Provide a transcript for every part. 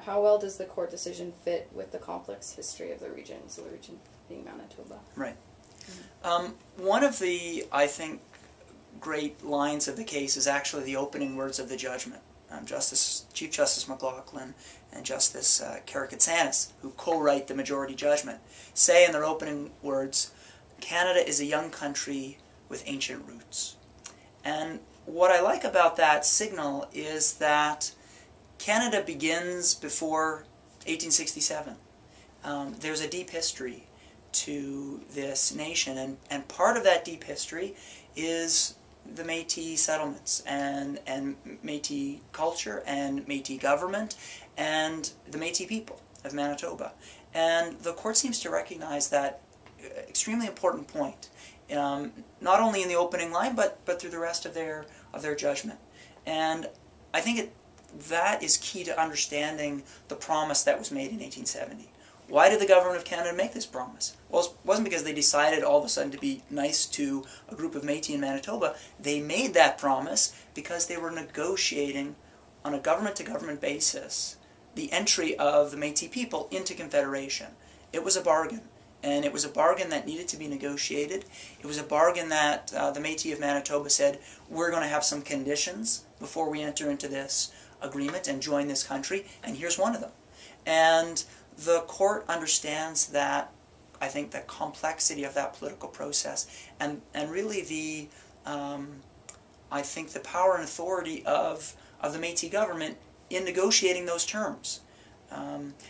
how well does the court decision fit with the complex history of the region, so the region being Manitoba? Right. One of the, I think, great lines of the case is actually the opening words of the judgment. Chief Justice McLaughlin and Justice Karakatsanis, who co-write the majority judgment, say in their opening words, "Canada is a young country with ancient roots." And what I like about that signal is that Canada begins before 1867. There's a deep history to this nation, and part of that deep history is the Métis settlements and Métis culture and Métis government and the Métis people of Manitoba. And the court seems to recognize that extremely important point, not only in the opening line but through the rest of their judgment. And I think that is key to understanding the promise that was made in 1870. Why did the government of Canada make this promise? Well, it wasn't because they decided all of a sudden to be nice to a group of Métis in Manitoba. They made that promise because they were negotiating on a government-to-government basis the entry of the Métis people into Confederation. It was a bargain, and it was a bargain that needed to be negotiated. It was a bargain that the Métis of Manitoba said, we're going to have some conditions before we enter into this agreement and join this country, and here's one of them. And the court understands that, I think, the complexity of that political process, and really the, I think, the power and authority of the Métis government in negotiating those terms.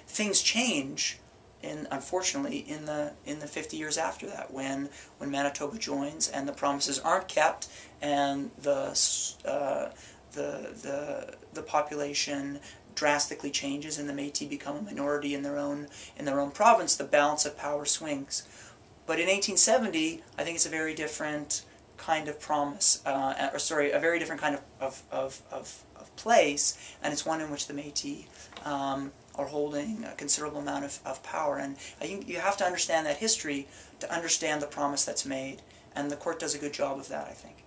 Things change, unfortunately, in the 50 years after that, when Manitoba joins and the promises aren't kept, and the population drastically changes and the Métis become a minority in their own province. The balance of power swings. But in 1870, I think it's a very different kind of promise, a very different kind of place, and it's one in which the Métis are holding a considerable amount of power. And I think you have to understand that history to understand the promise that's made, and the court does a good job of that, I think.